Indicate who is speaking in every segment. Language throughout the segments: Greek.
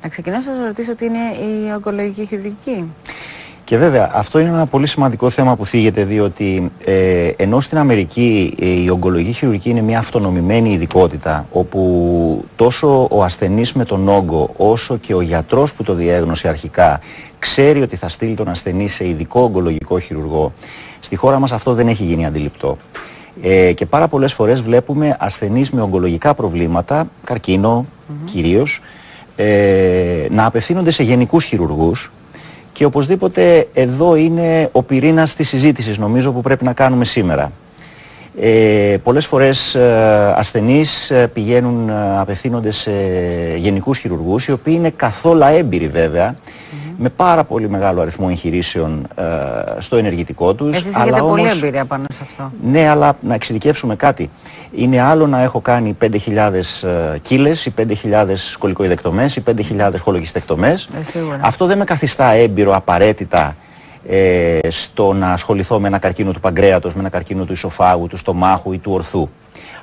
Speaker 1: Να ξεκινήσω να σας ρωτήσω τι είναι η ογκολογική χειρουργική.
Speaker 2: Και βέβαια αυτό είναι ένα πολύ σημαντικό θέμα που θίγεται, διότι ενώ στην Αμερική η ογκολογική χειρουργική είναι μια αυτονομημένη ειδικότητα, όπου τόσο ο ασθενής με τον όγκο όσο και ο γιατρός που το διέγνωσε αρχικά ξέρει ότι θα στείλει τον ασθενή σε ειδικό ογκολογικό χειρουργό, στη χώρα μας αυτό δεν έχει γίνει αντιληπτό. Και πάρα πολλές φορές βλέπουμε ασθενείς με ογκολογικά προβλήματα, καρκίνο κυρίως, να απευθύνονται σε γενικούς χειρουργούς. Και οπωσδήποτε εδώ είναι ο πυρήνας της συζήτησης, νομίζω, που πρέπει να κάνουμε σήμερα. Πολλές φορές ασθενείς πηγαίνουν, απευθύνονται σε γενικούς χειρουργούς, οι οποίοι είναι καθόλου έμπειροι βέβαια, με πάρα πολύ μεγάλο αριθμό εγχειρήσεων στο ενεργητικό τους.
Speaker 1: Εσείς έχετε πολύ εμπειρία πάνω σε αυτό.
Speaker 2: Ναι, αλλά να εξειδικεύσουμε κάτι. Είναι άλλο να έχω κάνει 5.000 κύλες ή 5.000 σκολικοειδεκτομές ή 5.000 χολογιστεκτομές. Αυτό δεν με καθιστά έμπειρο απαραίτητα στο να ασχοληθώ με ένα καρκίνο του παγκρέατος, με ένα καρκίνο του ισοφάγου, του στομάχου ή του ορθού.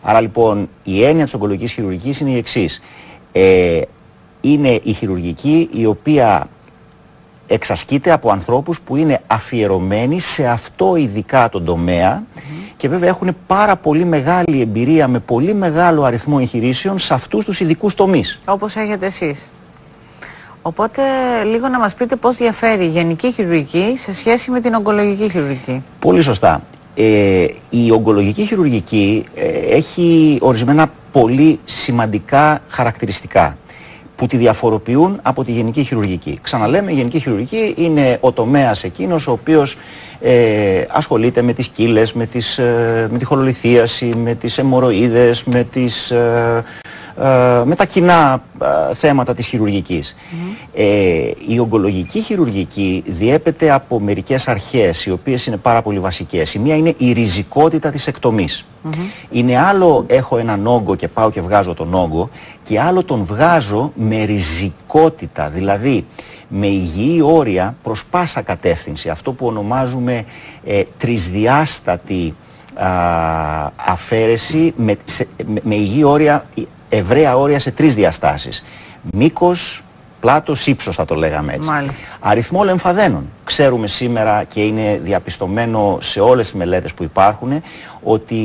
Speaker 2: Άρα λοιπόν η έννοια της ογκολογικής χειρουργικής είναι η εξής. Είναι η χειρουργική η οποία εξασκείται από ανθρώπους που είναι αφιερωμένοι σε αυτό ειδικά τον τομέα και βέβαια έχουν πάρα πολύ μεγάλη εμπειρία με πολύ μεγάλο αριθμό εγχειρήσεων σε αυτούς τους ειδικούς τομείς. Όπως
Speaker 1: έχετε εσείς. Οπότε λίγο να μας πείτε πώς διαφέρει η γενική χειρουργική σε σχέση με την ογκολογική χειρουργική.
Speaker 2: Πολύ σωστά. Η ογκολογική χειρουργική έχει ορισμένα πολύ σημαντικά χαρακτηριστικά που τη διαφοροποιούν από τη γενική χειρουργική. Ξαναλέμε, η γενική χειρουργική είναι ο τομέας εκείνος ο οποίος ασχολείται με τις κύλες, με τη χολολιθίαση, με τις αιμορροίδες, με τα κοινά θέματα της χειρουργικής. Η ογκολογική χειρουργική διέπεται από μερικές αρχές, οι οποίες είναι πάρα πολύ βασικές. Η μία είναι η ριζικότητα της εκτομής. Είναι άλλο έχω έναν όγκο και πάω και βγάζω τον όγκο, και άλλο τον βγάζω με ριζικότητα, δηλαδή με υγιή όρια προς πάσα κατεύθυνση. Αυτό που ονομάζουμε τρισδιάστατη αφαίρεση με υγιή όρια, ευραία όρια σε τρεις διαστάσεις. Μήκος, πλάτος, ύψος θα το λέγαμε έτσι.
Speaker 1: Μάλιστα.
Speaker 2: Αριθμό λεμφαδένων. Ξέρουμε σήμερα και είναι διαπιστωμένο σε όλες τις μελέτες που υπάρχουν ότι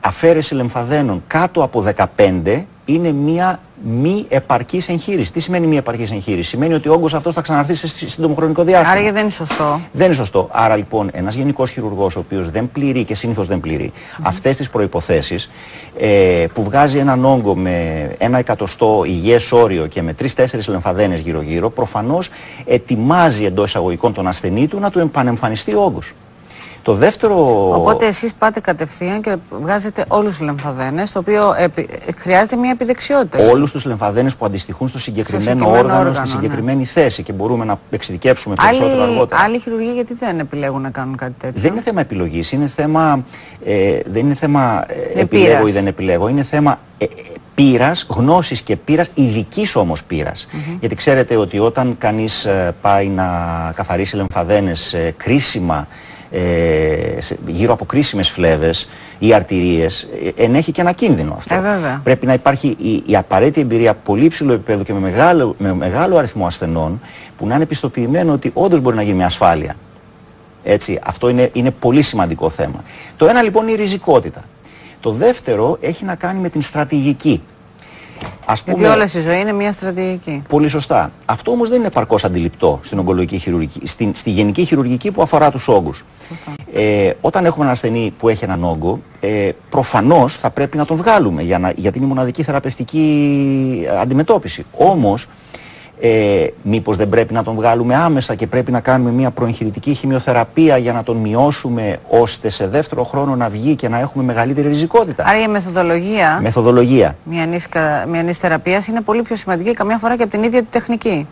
Speaker 2: αφαίρεση λεμφαδένων κάτω από 15 είναι μία μη επαρκής εγχείρηση. Τι σημαίνει μη επαρκής εγχείρηση? Σημαίνει ότι ο όγκος αυτός θα ξαναρθεί σε σύντομο χρονικό διάστημα.
Speaker 1: Άρα δεν είναι σωστό.
Speaker 2: Δεν είναι σωστό. Άρα λοιπόν ένας γενικός χειρουργός ο οποίος δεν πληρεί και συνήθως δεν πληρεί αυτές τις προϋποθέσεις, που βγάζει έναν όγκο με 1/100 υγιές όριο και με 3-4 λεμφαδένες γύρω-γύρω, προφανώς ετοιμάζει εντός εισαγωγικών τον ασθενή του να του επανεμφανιστεί ο όγκος. Το δεύτερο...
Speaker 1: Οπότε εσείς πάτε κατευθείαν και βγάζετε όλους τους λεμφαδένες, το οποίο χρειάζεται μια επιδεξιότητα.
Speaker 2: Όλους τους λεμφαδένες που αντιστοιχούν στο συγκεκριμένο όργανο, στη συγκεκριμένη θέση, και μπορούμε να εξειδικεύσουμε περισσότερο αργότερα.
Speaker 1: Άλλοι χειρουργοί γιατί δεν επιλέγουν να κάνουν κάτι τέτοιο?
Speaker 2: Δεν είναι θέμα επιλογής, είναι θέμα, δεν είναι θέμα επιλέγω ή δεν επιλέγω, είναι θέμα πείρας, γνώσης και πείρας, ειδικής όμως πείρας. Γιατί ξέρετε ότι όταν κανείς πάει να καθαρίσει λεμφαδένες κρίσιμα, γύρω από κρίσιμες φλέβες ή αρτηρίες, ενέχει και ένα κίνδυνο αυτό. Πρέπει να υπάρχει η απαραίτητη εμπειρία πολύ υψηλού επίπεδου και με μεγάλο αριθμό ασθενών, που να είναι πιστοποιημένο ότι όντως μπορεί να γίνει με ασφάλεια. Έτσι, αυτό είναι πολύ σημαντικό θέμα. Το ένα λοιπόν είναι η ριζικότητα. Το δεύτερο έχει να κάνει με την στρατηγική.
Speaker 1: Γιατί όλα στη ζωή είναι μια στρατηγική.
Speaker 2: Πολύ σωστά. Αυτό όμως δεν είναι επαρκώς αντιληπτό στην ογκολογική χειρουργική, στη γενική χειρουργική που αφορά τους όγκους. Όταν έχουμε έναν ασθενή που έχει έναν όγκο, προφανώς θα πρέπει να τον βγάλουμε για την μοναδική θεραπευτική αντιμετώπιση. Όμως, μήπως δεν πρέπει να τον βγάλουμε άμεσα και πρέπει να κάνουμε μια προεγχειρητική χημειοθεραπεία για να τον μειώσουμε, ώστε σε δεύτερο χρόνο να βγει και να έχουμε μεγαλύτερη ριζικότητα?
Speaker 1: Άρα η μεθοδολογία, μιανής θεραπείας είναι πολύ πιο σημαντική καμιά φορά και από την ίδια τη τεχνική.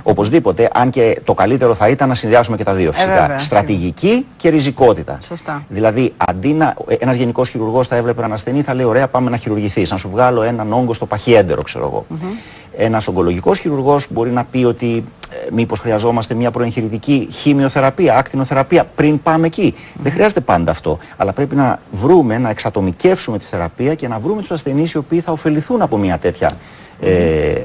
Speaker 2: Οπωσδήποτε, αν και το καλύτερο θα ήταν να συνδυάσουμε και τα δύο φυσικά. Στρατηγική και ριζικότητα.
Speaker 1: Σωστά.
Speaker 2: Δηλαδή, αντί ένας γενικός χειρουργός θα έβλεπε έναν ασθενή, θα λέει: ωραία, πάμε να χειρουργηθείς. Να σου βγάλω έναν όγκο στο παχιέντερο, ξέρω εγώ. Ένας ογκολογικός χειρουργός μπορεί να πει ότι μήπως χρειαζόμαστε μια προεγχειρητική χημειοθεραπεία, ακτινοθεραπεία πριν πάμε εκεί. Δεν χρειάζεται πάντα αυτό. Αλλά πρέπει να βρούμε, να εξατομικεύσουμε τη θεραπεία και να βρούμε τους ασθενείς οι οποίοι θα ωφεληθούν από μια τέτοια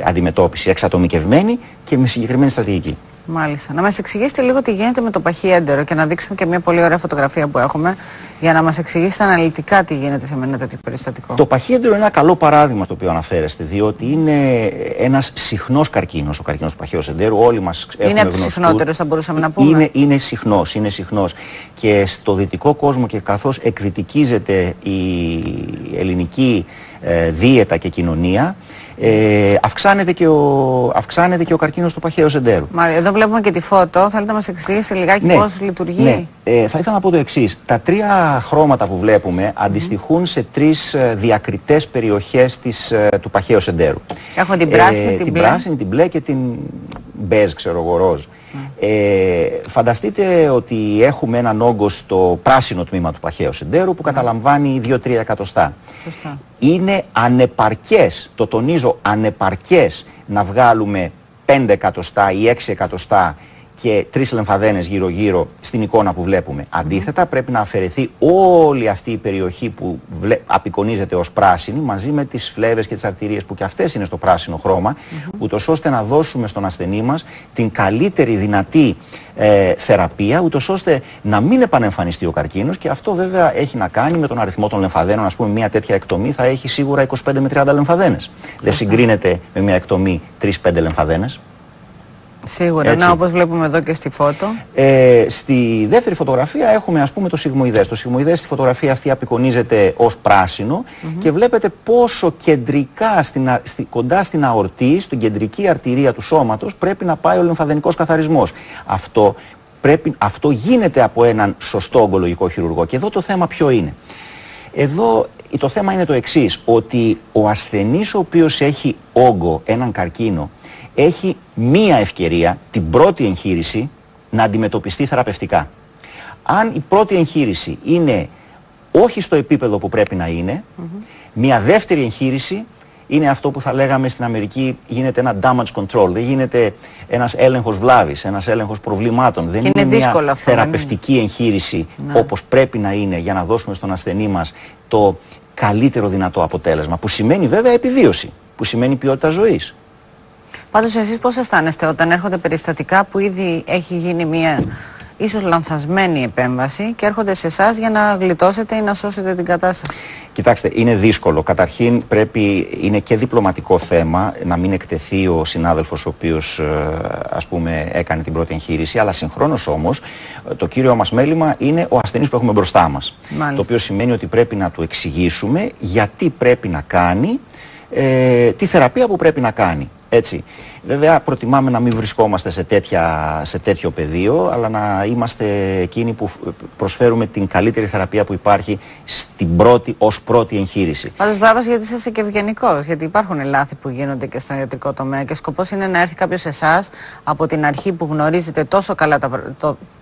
Speaker 2: αντιμετώπιση, εξατομικευμένη και με συγκεκριμένη στρατηγική.
Speaker 1: Μάλιστα. Να μας εξηγήσετε λίγο τι γίνεται με το παχύ έντερο και να δείξουμε και μια πολύ ωραία φωτογραφία που έχουμε για να μας εξηγήσετε αναλυτικά τι γίνεται σε ένα τέτοιο περιστατικό.
Speaker 2: Το παχύ έντερο είναι ένα καλό παράδειγμα στο οποίο αναφέρεστε, διότι είναι ένας συχνός καρκίνος, ο καρκίνος του παχαίου εντέρου. Όλοι μας έχουμε γνωστού.
Speaker 1: Είναι συχνότερος, θα μπορούσαμε να πούμε.
Speaker 2: Είναι συχνός. Και στο δυτικό κόσμο, και καθώς εκδυτικίζεται η ελληνική δίαιτα και κοινωνία, αυξάνεται και ο καρκίνος του παχαίου εντέρου.
Speaker 1: Εδώ βλέπουμε και τη φώτο. Θέλετε να μας εξηγήσετε λιγάκι πώς λειτουργεί?
Speaker 2: Ναι. Θα ήθελα να πω το εξής. Τα τρία χρώματα που βλέπουμε αντιστοιχούν σε τρεις διακριτές περιοχές του παχαίου εντέρου.
Speaker 1: Έχουμε την πράσινη,
Speaker 2: την πράσινη, την μπλε και την μπέζ, ροζ. Φανταστείτε ότι έχουμε έναν όγκο στο πράσινο τμήμα του παχαίου εντέρου που καταλαμβάνει 2-3 εκατοστά.
Speaker 1: Σωστά.
Speaker 2: Είναι ανεπαρκές, το τονίζω, ανεπαρκές να βγάλουμε 5 εκατοστά ή 6 εκατοστά και 3 λεμφαδένες γύρω-γύρω στην εικόνα που βλέπουμε. Αντίθετα, πρέπει να αφαιρεθεί όλη αυτή η περιοχή που απεικονίζεται ως πράσινη, μαζί με τις φλέβες και τις αρτηρίες που και αυτές είναι στο πράσινο χρώμα, ούτως ώστε να δώσουμε στον ασθενή μας την καλύτερη δυνατή θεραπεία, ούτως ώστε να μην επανεμφανιστεί ο καρκίνος, και αυτό βέβαια έχει να κάνει με τον αριθμό των λεμφαδένων. Ας πούμε, μια τέτοια εκτομή θα έχει σίγουρα 25 με 30 λεμφαδένες. Δεν συγκρίνεται με μια εκτομή 3-5 λεμφαδένες.
Speaker 1: Σίγουρα, όπως βλέπουμε εδώ και στη φώτο.
Speaker 2: Στη δεύτερη φωτογραφία έχουμε, ας πούμε, το σιγμοειδές. Το σιγμοειδές στη φωτογραφία αυτή απεικονίζεται ως πράσινο και βλέπετε πόσο κεντρικά, κοντά στην αορτή, στην κεντρική αρτηρία του σώματος, πρέπει να πάει ο λεμφαδενικός καθαρισμός. Αυτό γίνεται από έναν σωστό ογκολογικό χειρουργό. Και εδώ το θέμα ποιο είναι? Εδώ το θέμα είναι το εξής, ότι ο ασθενής ο οποίος έχει όγκο, έναν καρκίνο, έχει μία ευκαιρία, την πρώτη εγχείρηση, να αντιμετωπιστεί θεραπευτικά. Αν η πρώτη εγχείρηση είναι όχι στο επίπεδο που πρέπει να είναι, μία δεύτερη εγχείρηση είναι αυτό που θα λέγαμε στην Αμερική γίνεται ένα damage control. Δεν γίνεται ένας έλεγχος βλάβης, ένας έλεγχος προβλημάτων. Δεν είναι μια θεραπευτική εγχείρηση όπως πρέπει να είναι για να δώσουμε στον ασθενή μας το καλύτερο δυνατό αποτέλεσμα. Που σημαίνει βέβαια επιβίωση, που σημαίνει ποιότητα ζωής.
Speaker 1: Πάντως εσείς πώς αισθάνεστε όταν έρχονται περιστατικά που ήδη έχει γίνει μια ίσως λανθασμένη επέμβαση και έρχονται σε εσάς για να γλιτώσετε ή να σώσετε την κατάσταση?
Speaker 2: Κοιτάξτε, είναι δύσκολο. Καταρχήν είναι και διπλωματικό θέμα να μην εκτεθεί ο συνάδελφος ο οποίος ας πούμε έκανε την πρώτη εγχείρηση, αλλά συγχρόνως όμως το κύριο μας μέλημα είναι ο ασθενής που έχουμε μπροστά μας.
Speaker 1: Μάλιστα.
Speaker 2: Το οποίο σημαίνει ότι πρέπει να του εξηγήσουμε γιατί πρέπει να κάνει τη θεραπεία που πρέπει να κάνει. Έτσι. Βέβαια, προτιμάμε να μην βρισκόμαστε σε τέτοιο πεδίο, αλλά να είμαστε εκείνοι που προσφέρουμε την καλύτερη θεραπεία που υπάρχει ως πρώτη εγχείρηση.
Speaker 1: Πάντως, μπράβο, γιατί είσαστε και ευγενικός, γιατί υπάρχουν λάθη που γίνονται και στο ιατρικό τομέα και σκοπός είναι να έρθει κάποιος σε εσάς από την αρχή που γνωρίζετε τόσο καλά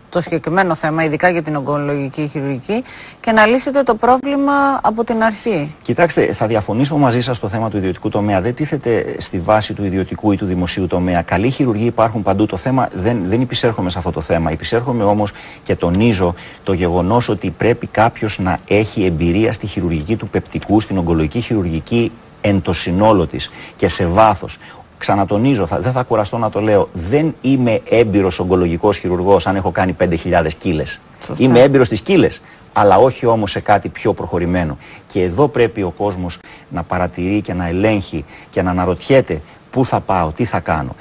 Speaker 1: το συγκεκριμένο θέμα, ειδικά για την ογκολογική χειρουργική, και να λύσετε το πρόβλημα από την αρχή.
Speaker 2: Κοιτάξτε, θα διαφωνήσω μαζί σας στο θέμα του ιδιωτικού τομέα. Δεν τίθεται στη βάση του ιδιωτικού ή του δημοσίου τομέα. Καλοί χειρουργοί υπάρχουν παντού. Το θέμα δεν υπησέρχομαι σε αυτό το θέμα. Υπησέρχομαι όμως και τονίζω το γεγονός ότι πρέπει κάποιος να έχει εμπειρία στη χειρουργική του πεπτικού, στην ογκολογική χειρουργική εν το συνόλο της και σε βάθος. Ξανατονίζω, δεν θα κουραστώ να το λέω, δεν είμαι έμπειρος ογκολογικός χειρουργός αν έχω κάνει 5.000 κύλες. Είμαι έμπειρος στις κύλες, αλλά όχι όμως σε κάτι πιο προχωρημένο. Και εδώ πρέπει ο κόσμος να παρατηρεί και να ελέγχει και να αναρωτιέται πού θα πάω, τι θα κάνω.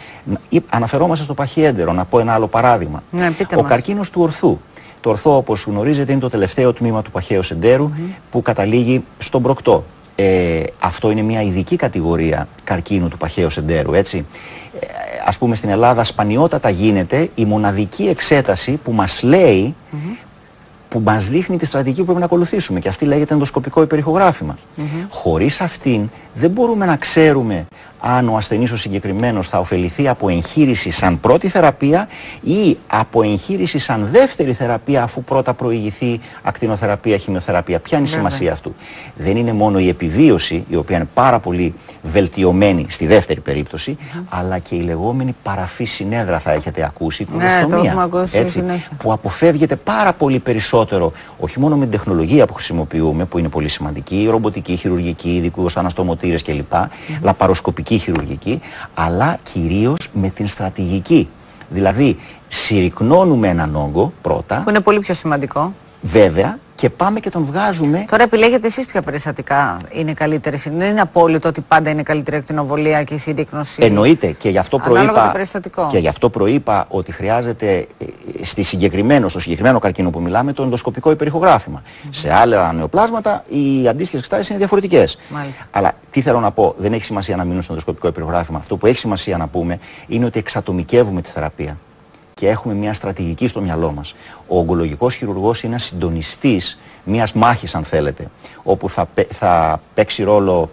Speaker 2: Αναφερόμαστε στο παχύ έντερο, να πω ένα άλλο παράδειγμα.
Speaker 1: Ναι,
Speaker 2: ο καρκίνος του ορθού. Το ορθό, όπως γνωρίζετε, είναι το τελευταίο τμήμα του παχαίου εντέρου που καταλήγει στον προκτό. Αυτό είναι μια ειδική κατηγορία καρκίνου του παχαίου εντέρου, έτσι. Ας πούμε στην Ελλάδα σπανιότατα γίνεται η μοναδική εξέταση που μας λέει, που μας δείχνει τη στρατηγική που πρέπει να ακολουθήσουμε, και αυτή λέγεται ενδοσκοπικό υπερηχογράφημα. Χωρίς αυτήν δεν μπορούμε να ξέρουμε αν ο ασθενής ο συγκεκριμένος θα ωφεληθεί από εγχείρηση σαν πρώτη θεραπεία ή από εγχείρηση σαν δεύτερη θεραπεία, αφού πρώτα προηγηθεί ακτινοθεραπεία, χημειοθεραπεία. Ποια είναι η σημασία αυτού? Δεν είναι μόνο η επιβίωση, η οποία είναι πάρα πολύ βελτιωμένη στη δεύτερη περίπτωση, αλλά και η λεγόμενη παραφή συνέδρα, θα έχετε ακούσει, η κολοστομία, που αποφεύγεται πάρα πολύ περισσότερο, όχι μόνο με την τεχνολογία που χρησιμοποιούμε, που είναι πολύ σημαντική, η ρομποτική, η χειρουργική, ειδικούς αναστομωτήρες κλπ, λαπαροσκοπική τεχνική χειρουργική, αλλά κυρίως με την στρατηγική. Δηλαδή, συρρυκνώνουμε έναν όγκο πρώτα.
Speaker 1: Που είναι πολύ πιο σημαντικό.
Speaker 2: Βέβαια, και πάμε και τον βγάζουμε.
Speaker 1: Τώρα επιλέγετε εσείς ποια περιστατικά είναι καλύτερες. Δεν είναι απόλυτο ότι πάντα είναι καλύτερη ακτινοβολία και η συρρύκνωση.
Speaker 2: Εννοείται, και γι' αυτό
Speaker 1: προείπα,
Speaker 2: ότι χρειάζεται στο συγκεκριμένο καρκίνο που μιλάμε το ενδοσκοπικό υπερηχογράφημα. Σε άλλα νεοπλάσματα οι αντίστοιχες εξετάσεις είναι διαφορετικές. Αλλά τι θέλω να πω, δεν έχει σημασία να μείνουν στο ενδοσκοπικό υπερηχογράφημα. Αυτό που έχει σημασία να πούμε είναι ότι εξατομικεύουμε τη θεραπεία. Και έχουμε μια στρατηγική στο μυαλό μας. Ο ογκολογικός χειρουργός είναι ένας συντονιστής μιας μάχης, αν θέλετε, όπου θα παίξει ρόλο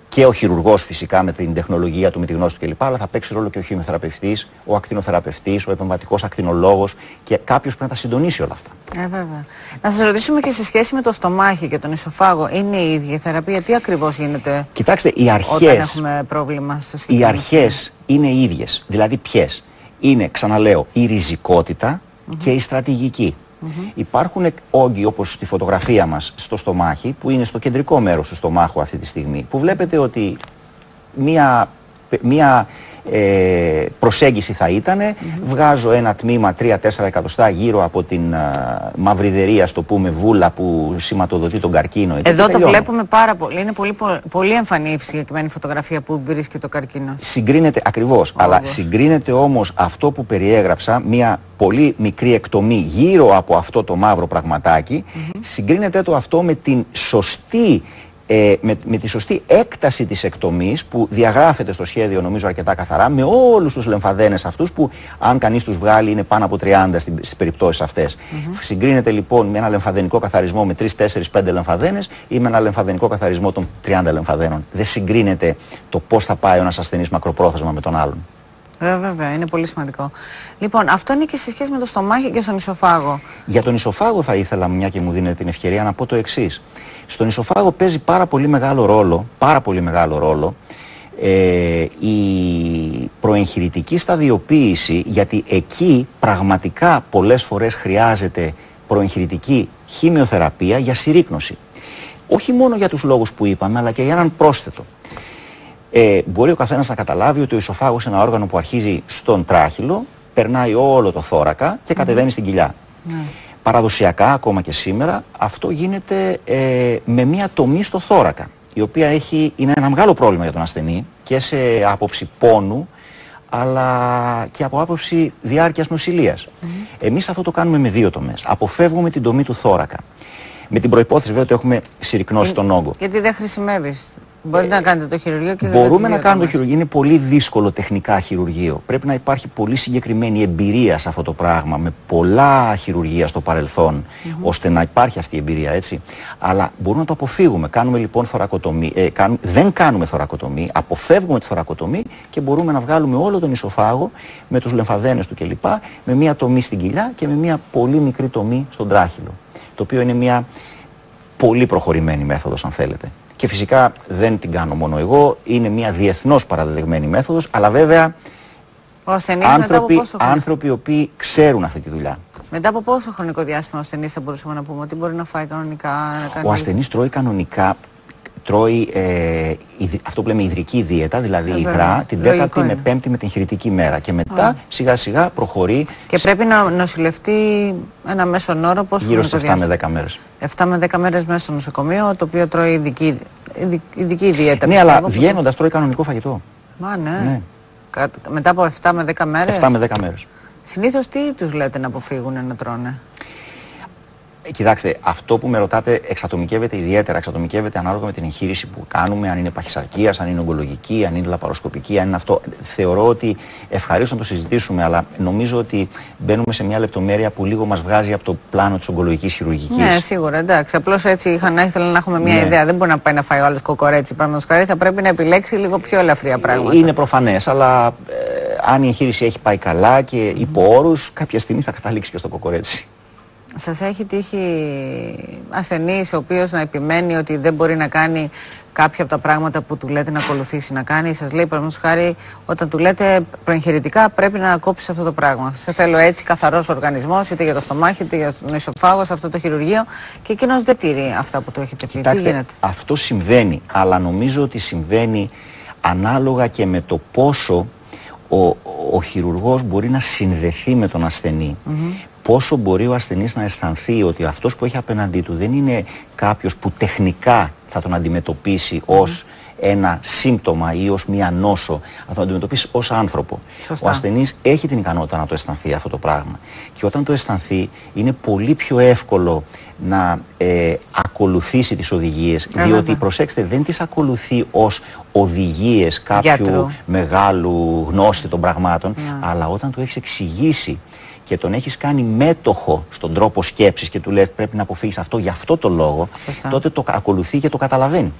Speaker 2: και ο χειρουργός φυσικά με την τεχνολογία του, με τη γνώση του κλπ. Αλλά θα παίξει ρόλο και ο χημειοθεραπευτής, ο ακτινοθεραπευτής, ο επεμβατικός ακτινολόγος και κάποιος πρέπει να τα συντονίσει όλα αυτά.
Speaker 1: Βέβαια. Να σας ρωτήσουμε και σε σχέση με το στομάχι και τον ισοφάγο, είναι η ίδια η θεραπεία? Τι ακριβώς γίνεται?
Speaker 2: Κοιτάξτε,
Speaker 1: όταν έχουμε πρόβλημα στο
Speaker 2: οι αρχές είναι ίδιες. Δηλαδή ποιες? Είναι, ξαναλέω, η ριζικότητα και η στρατηγική. Υπάρχουν όγκοι όπως στη φωτογραφία μας στο στομάχι, που είναι στο κεντρικό μέρος του στομάχου αυτή τη στιγμή, που βλέπετε ότι μία προσέγγιση θα ήταν, βγάζω ένα τμήμα 3-4 εκατοστά γύρω από την μαυριδερία, στο πούμε, βούλα που σηματοδοτεί τον καρκίνο.
Speaker 1: Εδώ το βλέπουμε πάρα πολύ. Είναι πολύ εμφανή η συγκεκριμένη φωτογραφία που βρίσκει το καρκίνο.
Speaker 2: Συγκρίνεται ακριβώς, αλλά συγκρίνεται όμως αυτό που περιέγραψα, μια πολύ μικρή εκτομή γύρω από αυτό το μαύρο πραγματάκι, συγκρίνεται το αυτό με την σωστή με τη σωστή έκταση της εκτομής που διαγράφεται στο σχέδιο, νομίζω αρκετά καθαρά, με όλους τους λεμφαδένες αυτούς που αν κανείς τους βγάλει είναι πάνω από 30 στις περιπτώσεις αυτές. Συγκρίνεται λοιπόν με ένα λεμφαδενικό καθαρισμό με 3, 4, 5 λεμφαδένες ή με ένα λεμφαδενικό καθαρισμό των 30 λεμφαδένων. Δεν συγκρίνεται το πώς θα πάει ένας ασθενής μακροπρόθεσμα με τον άλλον.
Speaker 1: Βέβαια, είναι πολύ σημαντικό. Λοιπόν, αυτό είναι και σε σχέση με το στομάχι και στον ισοφάγο.
Speaker 2: Για τον ισοφάγο θα ήθελα, μια και μου δίνετε την ευκαιρία, να πω το εξής. Στον ισοφάγο παίζει πάρα πολύ μεγάλο ρόλο η προεγχειρητική σταδιοποίηση, γιατί εκεί πραγματικά πολλές φορές χρειάζεται προεγχειρητική χημειοθεραπεία για συρρύκνωση. Όχι μόνο για τους λόγους που είπαμε, αλλά και για έναν πρόσθετο. Μπορεί ο καθένας να καταλάβει ότι ο ισοφάγος είναι ένα όργανο που αρχίζει στον τράχυλο, περνάει όλο το θώρακα και κατεβαίνει στην κοιλιά. Παραδοσιακά, ακόμα και σήμερα, αυτό γίνεται με μια τομή στο θώρακα, η οποία είναι ένα μεγάλο πρόβλημα για τον ασθενή και σε άποψη πόνου, αλλά και από άποψη διάρκειας νοσηλείας. Εμείς αυτό το κάνουμε με δύο τομές. Αποφεύγουμε την τομή του θώρακα. Με την προϋπόθεση βέβαια ότι έχουμε συρρυκνώσει τον όγκο.
Speaker 1: Γιατί δεν χρησιμεύει. Μπορείτε να κάνετε το χειρουργείο και
Speaker 2: μπορούμε να κάνουμε το χειρουργείο. Είναι πολύ δύσκολο τεχνικά χειρουργείο. Πρέπει να υπάρχει πολύ συγκεκριμένη εμπειρία σε αυτό το πράγμα, με πολλά χειρουργεία στο παρελθόν, ώστε να υπάρχει αυτή η εμπειρία, έτσι. Αλλά μπορούμε να το αποφύγουμε. Κάνουμε λοιπόν θωρακοτομή. Δεν κάνουμε θωρακοτομή, αποφεύγουμε τη θωρακοτομή και μπορούμε να βγάλουμε όλο τον ισοφάγο με τους λεμφαδένες του κλπ. Με μία τομή στην κοιλιά και με μία πολύ μικρή τομή στον τράχυλο. Το οποίο είναι μία πολύ προχωρημένη μέθοδος, αν θέλετε. Και φυσικά δεν την κάνω μόνο εγώ, είναι μια διεθνώς παραδεδεγμένη μέθοδος, αλλά βέβαια άνθρωποι οι οποίοι ξέρουν αυτή τη δουλειά.
Speaker 1: Μετά από πόσο χρονικό διάστημα ο ασθενής θα μπορούσαμε να πούμε ότι μπορεί να φάει κανονικά?
Speaker 2: Ο ασθενής τρώει κανονικά, τρώει αυτό που λέμε ιδρική δίαιτα, δηλαδή υγρά, την 4η με 5η με την χειρητική μέρα. Και μετά σιγά σιγά προχωρεί. Και
Speaker 1: πρέπει να νοσηλευτεί ένα μέσον όρο πόσο?
Speaker 2: Γύρω στις 7 με 10 μέρες.
Speaker 1: 7 με 10 μέρες μέσα στο νοσοκομείο, το οποίο τρώει ειδική δίαιτα.
Speaker 2: Ναι, αλλά βγαίνοντας τρώει κανονικό φαγητό.
Speaker 1: Ναι. Μετά από 7 με 10 μέρες.
Speaker 2: 7 με 10 μέρες.
Speaker 1: Συνήθως τι τους λέτε να αποφύγουν να τρώνε?
Speaker 2: Κοιτάξτε, αυτό που με ρωτάτε εξατομικεύεται ιδιαίτερα. Εξατομικεύεται ανάλογα με την εγχείρηση που κάνουμε, αν είναι παχυσαρκίας, αν είναι ογκολογική, αν είναι λαπαροσκοπική, αν είναι αυτό. Θεωρώ ότι ευχαρίστω να το συζητήσουμε, αλλά νομίζω ότι μπαίνουμε σε μια λεπτομέρεια που λίγο μας βγάζει από το πλάνο της ογκολογικής χειρουργικής.
Speaker 1: Ναι, σίγουρα, εντάξει. Απλώς έτσι ήθελα να έχουμε μια ιδέα. Δεν μπορεί να πάει να φάει ο άλλος κοκορέτσι. Παραδείγματος χάρη, θα πρέπει να επιλέξει λίγο πιο ελαφριά πράγματα.
Speaker 2: Είναι προφανές, αλλά αν η εγχείρηση έχει πάει καλά και υπό όρους, κάποια στιγμή θα καταλήξει και στο κοκορέτσι.
Speaker 1: Σας έχει τύχει ασθενής ο οποίος να επιμένει ότι δεν μπορεί να κάνει κάποια από τα πράγματα που του λέτε να ακολουθήσει να κάνει? Σας λέει, παραδείγματος χάρη, όταν του λέτε προεγχειρητικά πρέπει να κόψεις αυτό το πράγμα. Σε θέλω έτσι καθαρός οργανισμός, είτε για το στομάχι, είτε για τον ισοφάγο, σε αυτό το χειρουργείο, και εκείνος δεν τηρεί αυτά που του έχετε πει.
Speaker 2: Κοιτάξτε, τι γίνεται? Αυτό συμβαίνει, αλλά νομίζω ότι συμβαίνει ανάλογα και με το πόσο ο χειρουργός μπορεί να συνδεθεί με τον ασθενή. Πόσο μπορεί ο ασθενής να αισθανθεί ότι αυτός που έχει απέναντί του δεν είναι κάποιος που τεχνικά θα τον αντιμετωπίσει ως ένα σύμπτωμα ή ως μία νόσο, θα τον αντιμετωπίσει ως άνθρωπο.
Speaker 1: Σωστά.
Speaker 2: Ο ασθενής έχει την ικανότητα να το αισθανθεί αυτό το πράγμα. Και όταν το αισθανθεί, είναι πολύ πιο εύκολο να ακολουθήσει τις οδηγίες. Διότι, προσέξτε, δεν τις ακολουθεί ως οδηγίες κάποιου μεγάλου γνώστη των πραγμάτων, αλλά όταν του έχεις εξηγήσει και τον έχεις κάνει μέτοχο στον τρόπο σκέψης και του λες πρέπει να αποφύγεις αυτό για αυτό το λόγο, τότε το ακολουθεί και το καταλαβαίνει.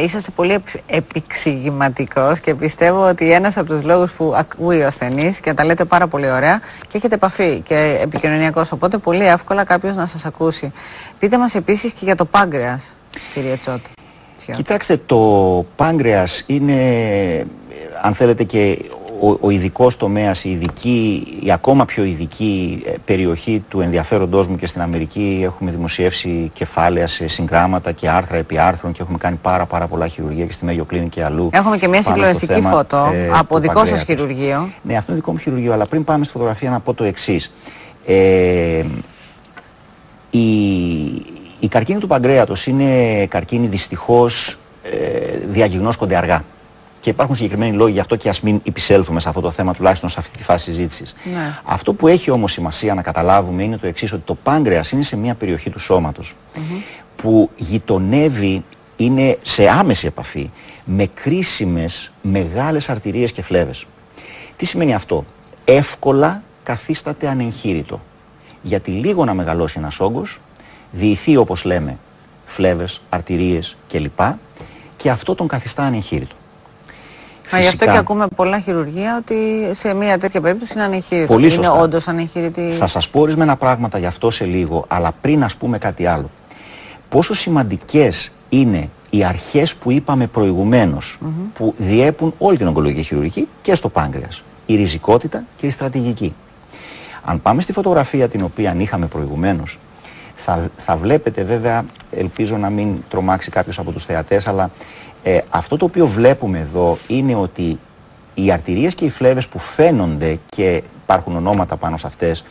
Speaker 1: Είσαστε πολύ επεξηγηματικός και πιστεύω ότι ένας από τους λόγους που ακούει ο ασθενής και τα λέτε πάρα πολύ ωραία και έχετε επαφή και επικοινωνιακός, οπότε πολύ εύκολα κάποιος να σας ακούσει. Πείτε μας επίσης και για το πάγκρεας, κύριε Τσότο.
Speaker 2: Κοιτάξτε, το πάγκρεας είναι, αν θέλετε, και ο ειδικός τομέας, η ακόμα πιο ειδική περιοχή του ενδιαφέροντός μου. Και στην Αμερική έχουμε δημοσιεύσει κεφάλαια σε συγγράμματα και άρθρα επί άρθρων και έχουμε κάνει πάρα πολλά χειρουργία και στη Mayo Clinic και αλλού.
Speaker 1: Έχουμε και μια συγκλονιστική φώτο από δικό σας χειρουργείο.
Speaker 2: Ναι, αυτό είναι δικό μου χειρουργείο, αλλά πριν πάμε στη φωτογραφία να πω το εξής. Η καρκίνη του παγκρέατος είναι καρκίνη, δυστυχώς διαγιγνώσκονται αργά. Και υπάρχουν συγκεκριμένοι λόγοι γι' αυτό και ας μην επισέλθουμε σε αυτό το θέμα, τουλάχιστον σε αυτή τη φάση συζήτησης.
Speaker 1: Ναι.
Speaker 2: Αυτό που έχει όμως σημασία να καταλάβουμε είναι το εξής, ότι το πάγκρεας είναι σε μια περιοχή του σώματος που γειτονεύει, είναι σε άμεση επαφή με κρίσιμες μεγάλες αρτηρίες και φλέβες. Τι σημαίνει αυτό? Εύκολα καθίσταται ανεγχείρητο. Γιατί λίγο να μεγαλώσει ένας όγκος, διηθεί όπως λέμε φλέβες, αρτηρίες κλπ. Και αυτό τον καθιστά ανεγχείρητο.
Speaker 1: Μα γι' αυτό και ακούμε πολλά χειρουργία ότι σε μια τέτοια περίπτωση είναι ανεγχείρητο.
Speaker 2: Πολύ σωστά.
Speaker 1: Είναι όντως ανεγχείρητη.
Speaker 2: Θα σας πω ορισμένα πράγματα γι' αυτό σε λίγο, αλλά πριν ας πούμε κάτι άλλο. Πόσο σημαντικές είναι οι αρχές που είπαμε προηγουμένως, που διέπουν όλη την ογκολογική χειρουργική και στο πάγκρεας. Η ριζικότητα και η στρατηγική. Αν πάμε στη φωτογραφία την οποία είχαμε προηγουμένως, θα βλέπετε, βέβαια, ελπίζω να μην τρομάξει κάποιος από τους θεατές, αλλά αυτό το οποίο βλέπουμε εδώ είναι ότι οι αρτηρίες και οι φλέβες που φαίνονται και υπάρχουν ονόματα πάνω σε αυτές,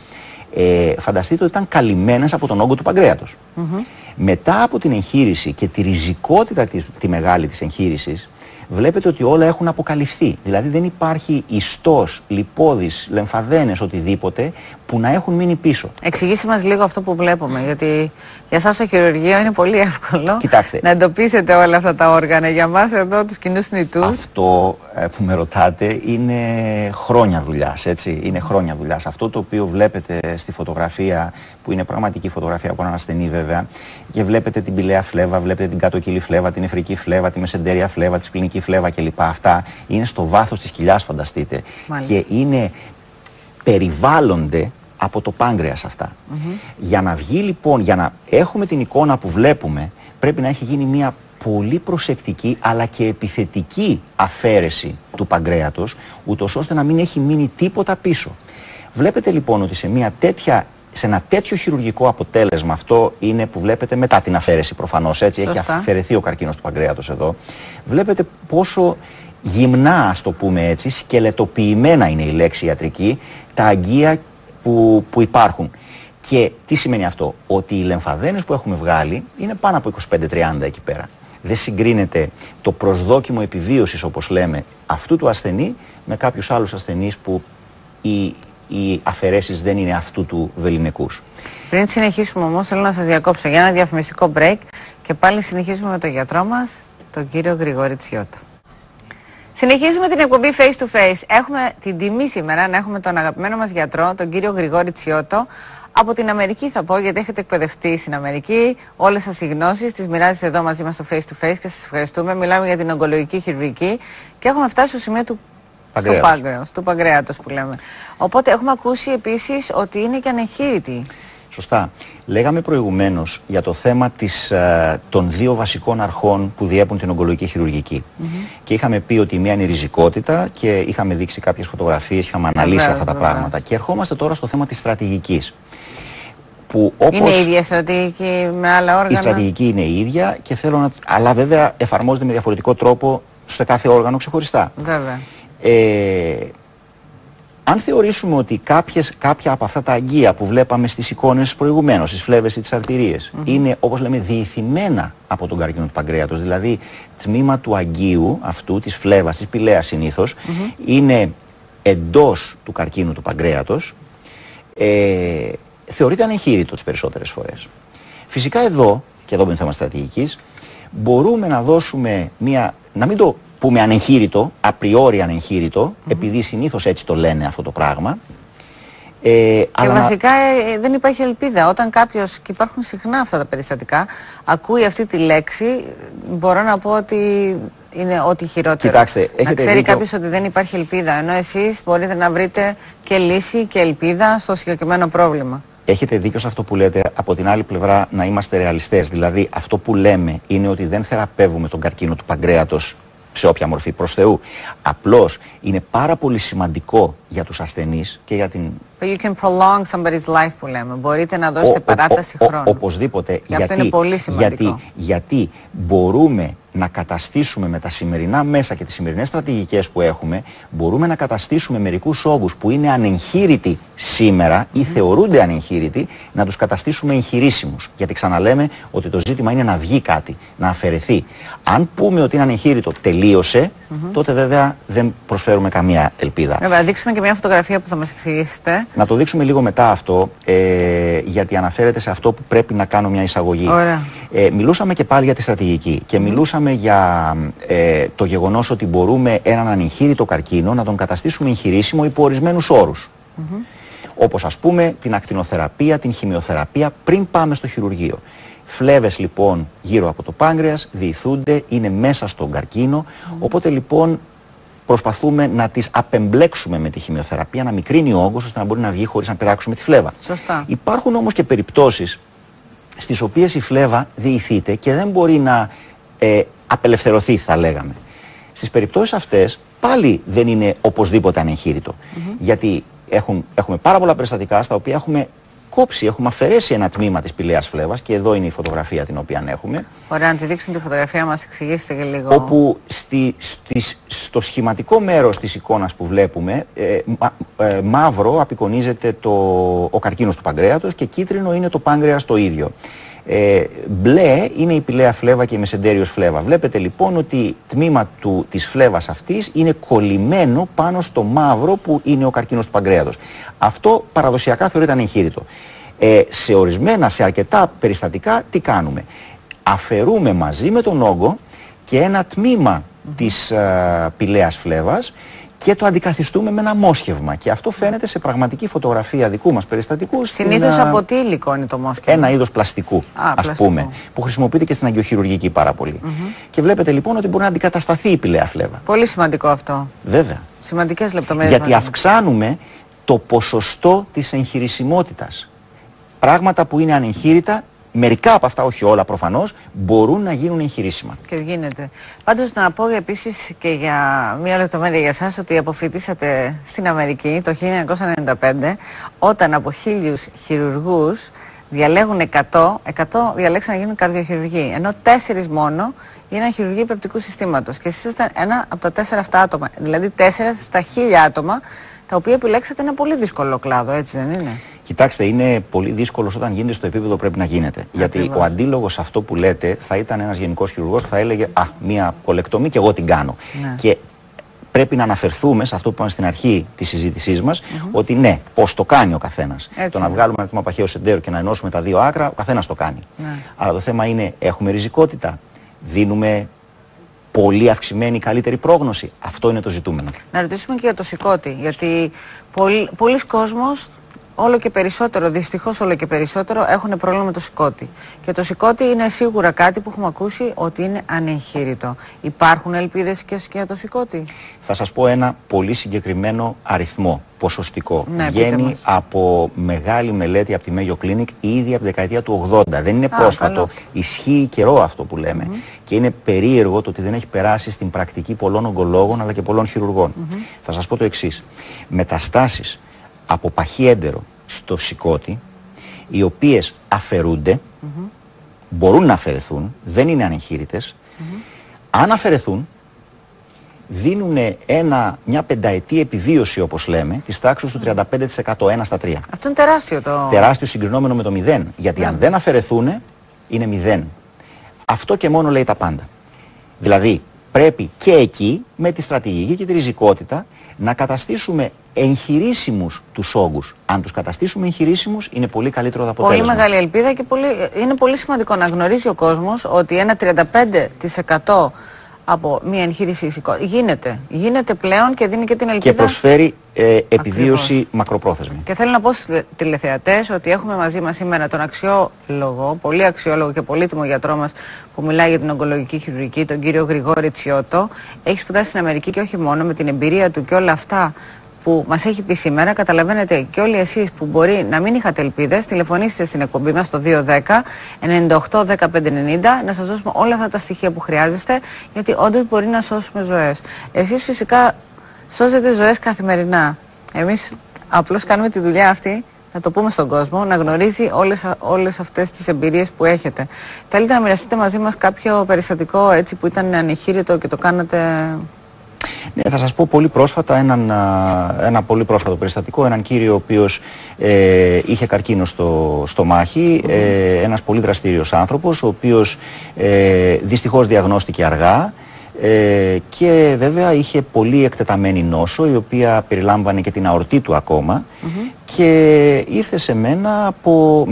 Speaker 2: φανταστείτε ότι ήταν καλυμμένες από τον όγκο του παγκρέατος. Μετά από την εγχείρηση και τη ριζικότητα τη μεγάλη της εγχείρησης, βλέπετε ότι όλα έχουν αποκαλυφθεί. Δηλαδή δεν υπάρχει ιστός, λιπόδης, λεμφαδένες, οτιδήποτε που να έχουν μείνει πίσω.
Speaker 1: Εξηγήστε μας λίγο αυτό που βλέπουμε, γιατί για σας το χειρουργείο είναι πολύ εύκολο.
Speaker 2: Κοιτάξτε,
Speaker 1: να εντοπίσετε όλα αυτά τα όργανα. Για μας εδώ τους κοινούς θνητούς.
Speaker 2: Αυτό που με ρωτάτε είναι χρόνια δουλειάς, έτσι. Είναι χρόνια δουλειάς. Αυτό το οποίο βλέπετε στη φωτογραφία, που είναι πραγματική φωτογραφία από έναν ασθενή βέβαια, και βλέπετε την πηλαία φλέβα, βλέπετε την κατοκύλη φλέβα, την νεφρική φλέβα, τη μεσεντέρια φλέβα, τη σπληνική φλέβα κλπ. Αυτά είναι στο βάθος της κοιλιάς, φανταστείτε.
Speaker 1: Μάλιστα.
Speaker 2: Και περιβάλλονται από το πάγκρεας αυτά. Για να βγει λοιπόν, για να έχουμε την εικόνα που βλέπουμε, πρέπει να έχει γίνει μια πολύ προσεκτική αλλά και επιθετική αφαίρεση του παγκρέατος, ούτως ώστε να μην έχει μείνει τίποτα πίσω. Βλέπετε λοιπόν ότι σε ένα τέτοιο χειρουργικό αποτέλεσμα, αυτό είναι που βλέπετε μετά την αφαίρεση προφανώς, έτσι. Έχει αφαιρεθεί ο καρκίνος του παγκρέατος εδώ. Βλέπετε πόσο γυμνά, ας το πούμε έτσι, σκελετοποιημένα είναι η λέξη ιατρική, τα αγγεία που υπάρχουν. Και τι σημαίνει αυτό? Ότι οι λεμφαδένες που έχουμε βγάλει είναι πάνω από 25-30 εκεί πέρα. Δεν συγκρίνεται το προσδόκιμο επιβίωσης, όπως λέμε, αυτού του ασθενή με κάποιους άλλους ασθενείς που οι αφαιρέσεις δεν είναι αυτού του βεληνικούς. Πριν
Speaker 1: συνεχίσουμε όμως, θέλω να σας διακόψω για ένα διαφημιστικό break και πάλι συνεχίζουμε με τον γιατρό μας, τον κύριο Γρηγόρη Τσιώτο. Συνεχίζουμε την εκπομπή Face to Face. Έχουμε την τιμή σήμερα να έχουμε τον αγαπημένο μας γιατρό, τον κύριο Γρηγόρη Τσιώτο. Από την Αμερική θα πω, γιατί έχετε εκπαιδευτεί στην Αμερική. Όλες σας οι γνώσεις τις μοιράζεστε εδώ μαζί μας στο Face to Face και σας ευχαριστούμε. Μιλάμε για την ογκολογική χειρουργική και έχουμε φτάσει στο σημείο του παγκρέατος που λέμε. Οπότε έχουμε ακούσει επίσης ότι είναι και ανεγχείρητη.
Speaker 2: Σωστά. Λέγαμε προηγουμένως για το θέμα των δύο βασικών αρχών που διέπουν την ογκολογική χειρουργική. Και είχαμε πει ότι η μία είναι η ριζικότητα και είχαμε δείξει κάποιες φωτογραφίες, είχαμε αναλύσει αυτά τα πράγματα. Και ερχόμαστε τώρα στο θέμα της στρατηγικής. Που όπως
Speaker 1: είναι η ίδια στρατηγική με άλλα όργανα?
Speaker 2: Η στρατηγική είναι η ίδια, και αλλά βέβαια εφαρμόζεται με διαφορετικό τρόπο σε κάθε όργανο ξεχωριστά.
Speaker 1: Βέβαια.
Speaker 2: Αν θεωρήσουμε ότι κάποια από αυτά τα αγκία που βλέπαμε στις εικόνες προηγουμένως, στις φλέβες ή τις αρτηρίες, είναι, όπως λέμε, διηθημένα από τον καρκίνο του παγκρέατος, δηλαδή τμήμα του αγκίου αυτού, της φλέβας, της πηλαίας συνήθως, είναι εντός του καρκίνου του παγκρέατος, θεωρείται ανεγχείρητο τις περισσότερες φορές. Φυσικά εδώ, και εδώ είναι θέμα στρατηγικής, μπορούμε να δώσουμε να μην το πούμε ανεγχείρητο, απριόρι ανεγχείρητο, επειδή συνήθως έτσι το λένε αυτό το πράγμα.
Speaker 1: Και βασικά δεν υπάρχει ελπίδα. Όταν κάποιος, και υπάρχουν συχνά αυτά τα περιστατικά, ακούει αυτή τη λέξη, μπορώ να πω ότι είναι ό,τι χειρότερο.
Speaker 2: Κοιτάξτε,
Speaker 1: να ξέρει κάποιος ότι δεν υπάρχει ελπίδα, ενώ εσείς μπορείτε να βρείτε και λύση και ελπίδα στο συγκεκριμένο πρόβλημα.
Speaker 2: Έχετε δίκιο σε αυτό που λέτε. Από την άλλη πλευρά, να είμαστε ρεαλιστές. Δηλαδή, αυτό που λέμε είναι ότι δεν θεραπεύουμε τον καρκίνο του παγκρέατος σε όποια μορφή, προς Θεού. Απλώς είναι πάρα πολύ σημαντικό για τους ασθενείς και για την...
Speaker 1: But you can prolong somebody's life, που λέμε. Μπορείτε να δώσετε παράταση χρόνου.
Speaker 2: Οπωσδήποτε.
Speaker 1: Αυτό είναι πολύ σημαντικό.
Speaker 2: Γιατί μπορούμε να καταστήσουμε με τα σημερινά μέσα και τις σημερινές στρατηγικές που έχουμε, μπορούμε να καταστήσουμε μερικούς όγκους που είναι ανεγχείρητοι σήμερα ή θεωρούνται ανεγχείρητοι, να τους καταστήσουμε εγχειρήσιμους. Γιατί ξαναλέμε ότι το ζήτημα είναι να βγει κάτι, να αφαιρεθεί. Αν πούμε ότι είναι ανεγχείρητο, τελείωσε, τότε βέβαια δεν προσφέρουμε καμία ελπίδα.
Speaker 1: Βέβαια, δείξουμε και μια φωτογραφία που θα μας εξηγήσετε.
Speaker 2: Να το δείξουμε λίγο μετά αυτό, γιατί αναφέρεται σε αυτό που πρέπει να κάνω μια εισαγωγή. Μιλούσαμε και πάλι για τη στρατηγική και μιλούσαμε για το γεγονός ότι μπορούμε έναν ανεγχείρητο καρκίνο να τον καταστήσουμε εγχειρήσιμο υπό ορισμένους όρους. Όπως ας πούμε την ακτινοθεραπεία, την χημειοθεραπεία πριν πάμε στο χειρουργείο. Φλέβες λοιπόν γύρω από το πάγκρεας διηθούνται, είναι μέσα στον καρκίνο, οπότε λοιπόν προσπαθούμε να τις απεμπλέξουμε με τη χημειοθεραπεία, να μικρύνει ο όγκος ώστε να μπορεί να βγει χωρίς να πειράξουμε τη φλέβα.
Speaker 1: Σωστά.
Speaker 2: Υπάρχουν όμως και περιπτώσεις στις οποίες η φλέβα διηθείται και δεν μπορεί να απελευθερωθεί, θα λέγαμε. Στις περιπτώσεις αυτές πάλι δεν είναι οπωσδήποτε ανεγχείρητο. Γιατί έχουμε πάρα πολλά περιστατικά στα οποία έχουμε κόψει, έχουμε αφαιρέσει ένα τμήμα της πηλαίας φλέβας και εδώ είναι η φωτογραφία την οποία έχουμε.
Speaker 1: Ωραία, να τη δείξουμε τη φωτογραφία μας, εξηγήστε και λίγο.
Speaker 2: Όπου στο σχηματικό μέρος της εικόνας που βλέπουμε, μαύρο απεικονίζεται ο καρκίνος του παγκρέατος και κίτρινο είναι το πάγκρεας το ίδιο. Μπλε είναι η πηλαία φλέβα και η μεσεντέριος φλέβα. Βλέπετε λοιπόν ότι τμήμα της φλέβας αυτής είναι κολλημένο πάνω στο μαύρο που είναι ο καρκίνος του παγκρέατος. Αυτό παραδοσιακά θεωρείται ανεγχείρητο. Σε αρκετά περιστατικά τι κάνουμε? Αφαιρούμε μαζί με τον όγκο και ένα τμήμα της πηλαίας φλέβας και το αντικαθιστούμε με ένα μόσχευμα. Και αυτό φαίνεται σε πραγματική φωτογραφία δικού μας περιστατικού.
Speaker 1: Συνήθως από τι υλικό είναι το μόσχευμα?
Speaker 2: Ένα είδος πλαστικού, ας πούμε, που χρησιμοποιείται και στην αγκιοχειρουργική πάρα πολύ. Και βλέπετε λοιπόν ότι μπορεί να αντικατασταθεί η πηλαία φλέβα.
Speaker 1: Πολύ σημαντικό αυτό.
Speaker 2: Βέβαια.
Speaker 1: Σημαντικές λεπτομέρειες.
Speaker 2: Γιατί αυξάνουμε το ποσοστό της εγχειρησιμότητας. Πράγματα που είναι ανεγχείρητα, μερικά από αυτά, όχι όλα προφανώς, μπορούν να γίνουν εγχειρήσιμα. Και
Speaker 1: γίνεται. Πάντως να πω επίσης και για μία λεπτομέρεια για εσάς, ότι αποφοιτήσατε στην Αμερική το 1995, όταν από 1.000 χειρουργούς διαλέγουν 100 διαλέξαν να γίνουν καρδιοχειρουργοί, ενώ 4 μόνο γίνανε χειρουργοί υπεπτικού συστήματος. Και εσείς ήσασταν ένα από τα 4 αυτά άτομα, δηλαδή 4 στα 1.000 άτομα, τα οποία επιλέξατε ένα πολύ δύσκολο κλάδο, έτσι δεν είναι?
Speaker 2: Κοιτάξτε, είναι πολύ δύσκολο όταν γίνεται στο επίπεδο πρέπει να γίνεται. Γιατί ο αντίλογος αυτό που λέτε θα ήταν ένας γενικός χειρουργός που θα έλεγε μία κολεκτομή και εγώ την κάνω. Και πρέπει να αναφερθούμε σε αυτό που είπαμε στην αρχή της συζήτησής μας, ότι ναι, πώς το κάνει ο καθένας. Το να βγάλουμε ένα τμήμα παχαίου σεντέρου και να ενώσουμε τα δύο άκρα, ο καθένας το κάνει. Αλλά το θέμα είναι, έχουμε ριζικότητα, δίνουμε πολύ αυξημένη καλύτερη πρόγνωση. Αυτό είναι το ζητούμενο.
Speaker 1: Να ρωτήσουμε και για το σηκώτη, γιατί πολλοί κόσμος όλο και περισσότερο, δυστυχώς όλο και περισσότερο, έχουν πρόβλημα με το σηκώτη. Και το σηκώτη είναι σίγουρα κάτι που έχουμε ακούσει ότι είναι ανεγχείρητο. Υπάρχουν ελπίδες και για το σηκώτη?
Speaker 2: Θα σας πω ένα πολύ συγκεκριμένο αριθμό, ποσοστικό.
Speaker 1: Ναι,
Speaker 2: βγαίνει από μεγάλη μελέτη από τη Mayo Clinic ήδη από τη δεκαετία του 80. Δεν είναι πρόσφατο. Ισχύει καιρό αυτό που λέμε. Και είναι περίεργο το ότι δεν έχει περάσει στην πρακτική πολλών ογκολόγων αλλά και πολλών χειρουργών. Θα σας πω το εξής. Μεταστάσεις από παχύ έντερο στο σηκώτη, οι οποίες αφαιρούνται, μπορούν να αφαιρεθούν, δεν είναι ανεγχείρητες. Αν αφαιρεθούν, δίνουν μια πενταετή επιβίωση, όπως λέμε, της τάξης του 35%, 1 στα 3.
Speaker 1: Αυτό είναι τεράστιο το...
Speaker 2: Τεράστιο συγκρινόμενο με το 0. Γιατί αν δεν αφαιρεθούν, είναι 0. Αυτό και μόνο λέει τα πάντα. Δηλαδή, πρέπει και εκεί, με τη στρατηγική και τη ριζικότητα, να καταστήσουμε εγχειρήσιμους τους όγκους. Αν τους καταστήσουμε εγχειρήσιμους, είναι πολύ καλύτερο το αποτέλεσμα.
Speaker 1: Πολύ μεγάλη ελπίδα και είναι πολύ σημαντικό να γνωρίζει ο κόσμος ότι ένα 35% από μια εγχείρηση γίνεται πλέον και δίνει και την ελπίδα.
Speaker 2: Και προσφέρει επιβίωση μακροπρόθεσμη. Και
Speaker 1: θέλω να πω στους τηλεθεατές ότι έχουμε μαζί μας σήμερα τον αξιόλογο, πολύ αξιόλογο και πολύτιμο γιατρό μας που μιλάει για την ογκολογική χειρουργική, τον κύριο Γρηγόρη Τσιώτο. Έχει σπουδάσει στην Αμερική και όχι μόνο, με την εμπειρία του και όλα αυτά που μας έχει πει σήμερα. Καταλαβαίνετε και όλοι εσείς που μπορεί να μην είχατε ελπίδες, τηλεφωνήστε στην εκπομπή μας στο 210-98-1590 να σας δώσουμε όλα αυτά τα στοιχεία που χρειάζεστε, γιατί όντως μπορεί να σώσουμε ζωές. Εσείς φυσικά σώζετε ζωές καθημερινά. Εμείς απλώς κάνουμε τη δουλειά αυτή, να το πούμε στον κόσμο, να γνωρίζει όλες αυτές τις εμπειρίες που έχετε. Θέλετε να μοιραστείτε μαζί μας κάποιο περιστατικό έτσι που ήταν ανεχείρητο και το κάνατε...
Speaker 2: Ναι, θα σας πω πολύ πρόσφατα ένα πολύ πρόσφατο περιστατικό. Έναν κύριο ο οποίος είχε καρκίνο στο στομάχι, ένας πολύ δραστήριος άνθρωπος, ο οποίος δυστυχώς διαγνώστηκε αργά και βέβαια είχε πολύ εκτεταμένη νόσο, η οποία περιλάμβανε και την αορτή του ακόμα, και ήρθε σε μένα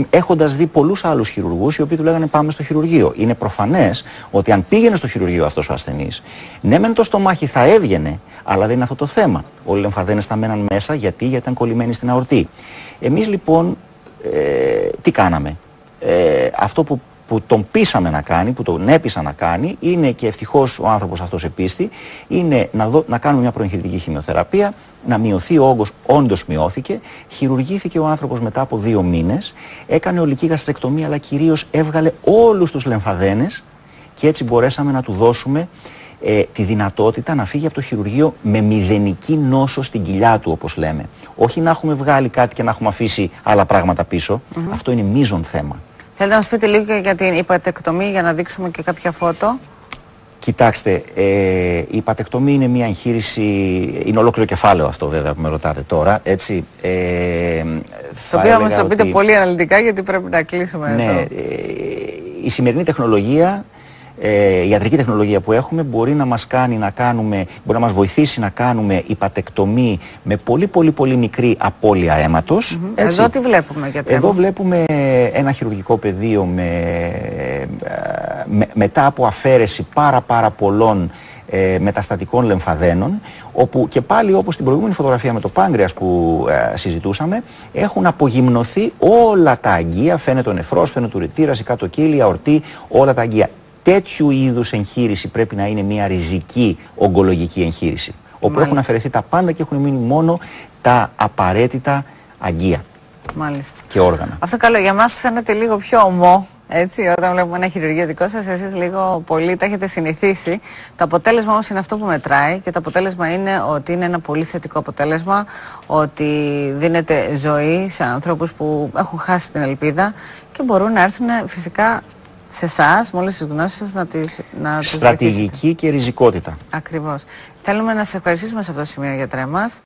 Speaker 2: έχοντας δει πολλούς άλλους χειρουργούς οι οποίοι του λέγανε πάμε στο χειρουργείο. Είναι προφανές ότι αν πήγαινε στο χειρουργείο αυτός ο ασθενής, ναι μεν το στομάχι θα έβγαινε, αλλά δεν είναι αυτό το θέμα. Όλοι οι λεμφαδένες θα μέναν μέσα γιατί ήταν κολλημένοι στην αορτή. Εμείς λοιπόν τι κάναμε? Αυτό που τον πείσαμε να κάνει, που τον έπεισα να κάνει, είναι, και ευτυχώς ο άνθρωπος αυτός επίστη, είναι να κάνουμε μια προεγχειρητική χημειοθεραπεία, να μειωθεί ο όγκος, όντως μειώθηκε, χειρουργήθηκε ο άνθρωπος μετά από 2 μήνες, έκανε ολική γαστρεκτομία, αλλά κυρίως έβγαλε όλους τους λεμφαδένες και έτσι μπορέσαμε να του δώσουμε τη δυνατότητα να φύγει από το χειρουργείο με μηδενική νόσο στην κοιλιά του, όπως λέμε. Όχι να έχουμε βγάλει κάτι και να έχουμε αφήσει άλλα πράγματα πίσω. Αυτό είναι μείζον θέμα.
Speaker 1: Θέλετε να μας πείτε λίγο για την υπατεκτομή, για να δείξουμε και κάποια φώτο?
Speaker 2: Κοιτάξτε, η υπατεκτομή είναι μια εγχείρηση, είναι ολόκληρο κεφάλαιο αυτό βέβαια που με ρωτάτε τώρα, έτσι.
Speaker 1: Το οποίο μας το πείτε πολύ αναλυτικά, γιατί πρέπει να κλείσουμε εδώ.
Speaker 2: Ναι, η σημερινή τεχνολογία, η ιατρική τεχνολογία που έχουμε μπορεί να μας κάνει μπορεί να μας βοηθήσει να κάνουμε υπατεκτομή με πολύ μικρή απώλεια αίματος.
Speaker 1: Εδώ τι βλέπουμε? Γιατί
Speaker 2: εδώ βλέπουμε ένα χειρουργικό πεδίο μετά από αφαίρεση πάρα πολλών μεταστατικών λεμφαδένων, όπου και πάλι, όπως στην προηγούμενη φωτογραφία με το πάγκρεας που συζητούσαμε, έχουν απογυμνωθεί όλα τα αγκία. Φαίνεται ο νεφρός, φαίνεται ο ουρητήρας, η κάτω κύλη, η αορτή, όλα τα αγκία. Τέτοιου είδους εγχείρηση πρέπει να είναι μια ριζική ογκολογική εγχείρηση, όπου έχουν αφαιρεθεί τα πάντα και έχουν μείνει μόνο τα απαραίτητα αγκία και όργανα.
Speaker 1: Αυτό καλό. Για μας φαίνεται λίγο πιο ομό, έτσι, όταν βλέπουμε ένα χειρουργείο δικό σας. Εσείς λίγο πολύ τα έχετε συνηθίσει. Το αποτέλεσμα όμως είναι αυτό που μετράει, και το αποτέλεσμα είναι ότι είναι ένα πολύ θετικό αποτέλεσμα, ότι δίνεται ζωή σε ανθρώπους που έχουν χάσει την ελπίδα και μπορούν να έρθουν φυσικά σε εσάς, με όλες τις γνώσεις σας, να τις
Speaker 2: στρατηγική και ριζικότητα.
Speaker 1: Ακριβώς. Θέλουμε να σας ευχαριστήσουμε σε αυτό το σημείο, γιατρέ μας.